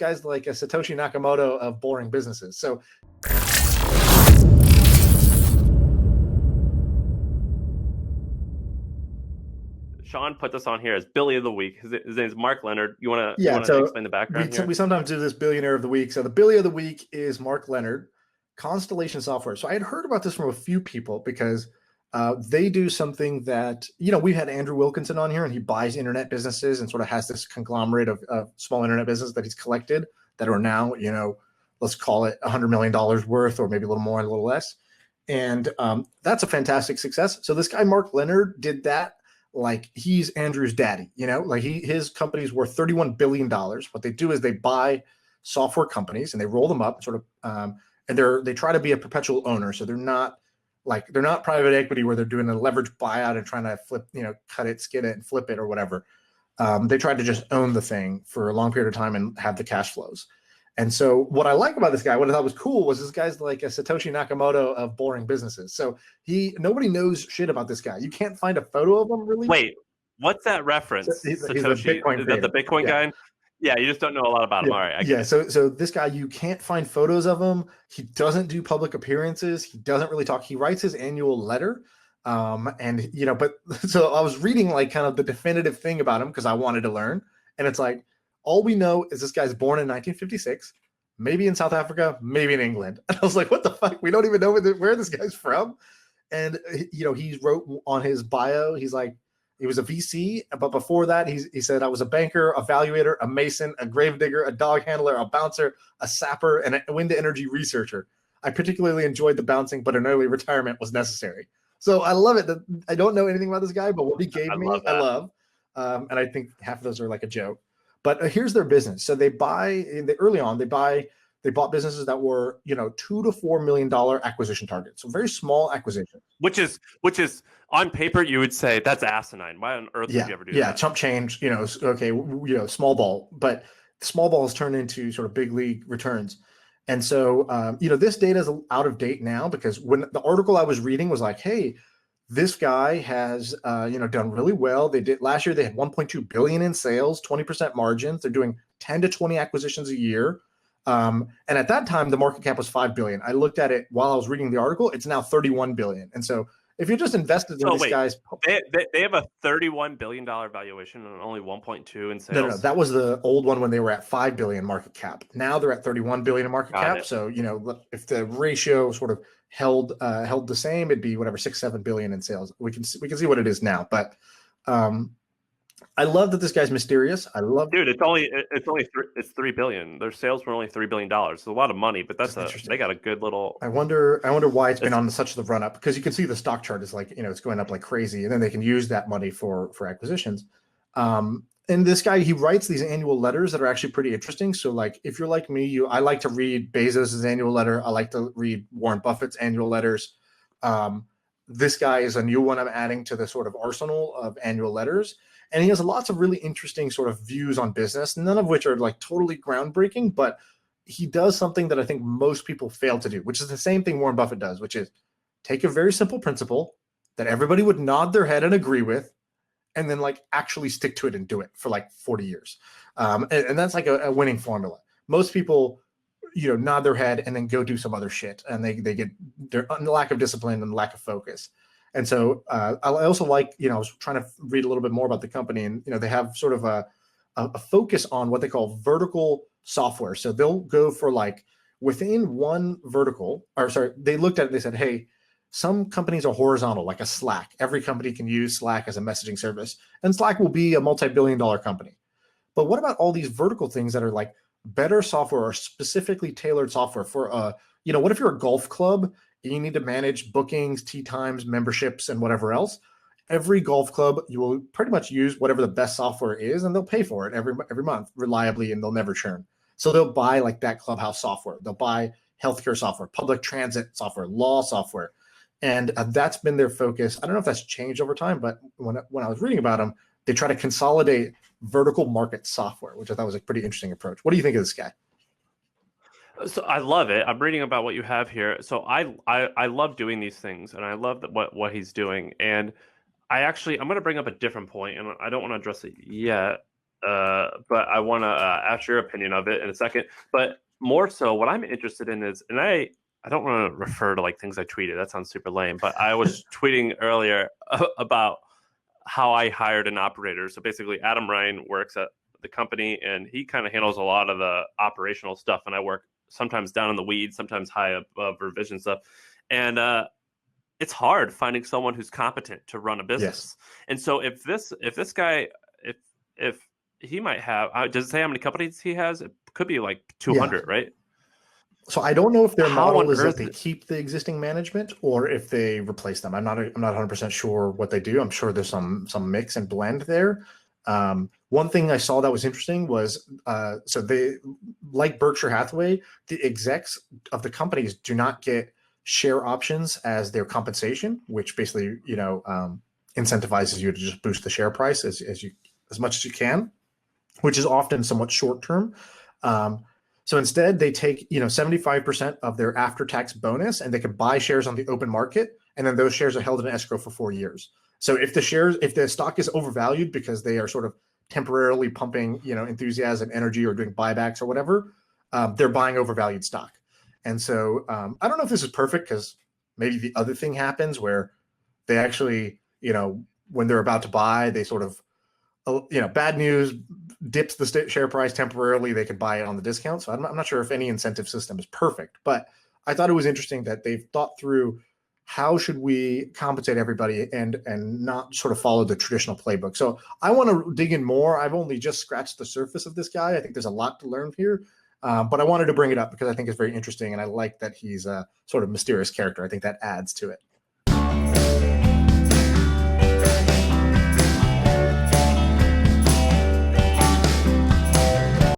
guy's like a Satoshi Nakamoto of boring businesses. So Sean put this on here as Billy of the Week. His name is Mark Leonard. You want yeah, to so explain the background here? we sometimes do this Billionaire of the Week. So the Billy of the Week is Mark Leonard, Constellation Software. So I had heard about this from a few people because they do something that, we've had Andrew Wilkinson on here, and he buys internet businesses and sort of has this conglomerate of small internet business that he's collected that are now, let's call it $100 million worth, or maybe a little more, a little less. And that's a fantastic success. So this guy, Mark Leonard, did that like he's Andrew's daddy, like his company's worth $31 billion. What they do is they buy software companies and they roll them up and they try to be a perpetual owner. So they're not private equity where they're doing a leverage buyout and trying to flip, cut it, skin it, and flip it or whatever. They try to just own the thing for a long period of time and have the cash flows. And so what I like about this guy, what I thought was cool, was this guy's like a Satoshi Nakamoto of boring businesses. So nobody knows shit about this guy. You can't find a photo of him really. Wait, what's that reference? So he's a Satoshi, Bitcoin is that the Bitcoin guy? Yeah, you just don't know a lot about him. All right, I get it. So this guy, you can't find photos of him. He doesn't do public appearances. He doesn't really talk. He writes his annual letter. But so I was reading like kind of the definitive thing about him because I wanted to learn. And it's like, all we know is this guy's born in 1956, maybe in South Africa, maybe in England. And I was like, what the fuck? We don't even know where this guy's from. And, he wrote on his bio, he's like, he was a VC, but before that, he said, I was a banker, evaluator, a mason, a gravedigger, a dog handler, a bouncer, a sapper, and a wind energy researcher. I particularly enjoyed the bouncing, but an early retirement was necessary. So I love it. I don't know anything about this guy, but what he gave me, I love. And I think half of those are like a joke. But here's their business. So they bought businesses that were, $2 to $4 million acquisition targets. So very small acquisitions. Which is on paper, you would say that's asinine. Why on earth would you ever do that? Yeah, chump change, okay, small ball. But small balls turn into sort of big league returns. And so, this data is out of date now because when the article I was reading was like, hey, this guy has, done really well. Last year, they had 1.2 billion in sales, 20% margins. They're doing 10 to 20 acquisitions a year. And at that time, the market cap was 5 billion. I looked at it while I was reading the article. It's now 31 billion. And so if you're just invested in these guys, they have a $31 billion valuation and only 1.2 in sales. No, that was the old one when they were at 5 billion market cap. Now they're at 31 billion in market cap. So, if the ratio sort of held the same, it'd be whatever, 6-7 billion in sales. We can see what it is now. But I love that this guy's mysterious. Dude, it's 3 billion. Their sales were only $3 billion. It's a lot of money, but they got a good little. I wonder why it's been on such the run up, because you can see the stock chart is like, it's going up like crazy, and then they can use that money for acquisitions. And this guy, he writes these annual letters that are actually pretty interesting. So like, if you're like me, I like to read Bezos's annual letter. I like to read Warren Buffett's annual letters. This guy is a new one I'm adding to the sort of arsenal of annual letters. And he has lots of really interesting sort of views on business, none of which are like totally groundbreaking, but he does something that I think most people fail to do, which is the same thing Warren Buffett does, which is take a very simple principle that everybody would nod their head and agree with, and then like actually stick to it and do it for like 40 years. And that's like a winning formula. Most people, nod their head and then go do some other shit, and they get their lack of discipline and lack of focus. And so I also like, I was trying to read a little bit more about the company, and, they have sort of a focus on what they call vertical software. So they'll go for like within one vertical, they looked at it, they said, hey, some companies are horizontal, like a Slack. Every company can use Slack as a messaging service, and Slack will be a multi-billion-dollar company. But what about all these vertical things that are like better software or specifically tailored software for, what if you're a golf club? You need to manage bookings, tee times, memberships, and whatever else. Every golf club, you will pretty much use whatever the best software is, and they'll pay for it every month reliably, and they'll never churn. So they'll buy like that clubhouse software. They'll buy healthcare software, public transit software, law software. And that's been their focus. I don't know if that's changed over time, but when I was reading about them, they try to consolidate vertical market software, which I thought was a pretty interesting approach. What do you think of this guy? So I love it. I'm reading about what you have here. So I love doing these things, and I love what he's doing. And I'm going to bring up a different point, and I don't want to address it yet. but I want to ask your opinion of it in a second. But more so, what I'm interested in is, and I don't want to refer to like things I tweeted. That sounds super lame. But I was tweeting earlier about how I hired an operator. So basically, Adam Ryan works at the company, and he kind of handles a lot of the operational stuff, and I work sometimes down in the weeds, sometimes high above revision stuff, and it's hard finding someone who's competent to run a business. Yes. And so if this guy, if he might have, does it say how many companies he has? It could be like 200, Yeah. right? So I don't know if their How model on is that earth- they keep the existing management or if they replace them. I'm not 100% sure what they do. I'm sure there's some mix and blend there. One thing I saw that was interesting was so they, like Berkshire Hathaway, the execs of the companies do not get share options as their compensation, which basically incentivizes you to just boost the share price as much as you can, which is often somewhat short term. So instead, they take 75% of their after-tax bonus, and they can buy shares on the open market, and then those shares are held in escrow for 4 years. So if the stock is overvalued because they are sort of temporarily pumping enthusiasm, energy, or doing buybacks or whatever, they're buying overvalued stock. And so I don't know if this is perfect because maybe the other thing happens where they actually when they're about to buy, they sort of bad news dips the share price temporarily, they can buy it on the discount. So I'm not sure if any incentive system is perfect, but I thought it was interesting that they've thought through how should we compensate everybody and not sort of follow the traditional playbook. So I want to dig in more. I've only just scratched the surface of this guy. I think there's a lot to learn here, but I wanted to bring it up because I think it's very interesting, and I like that he's a sort of mysterious character. I think that adds to it.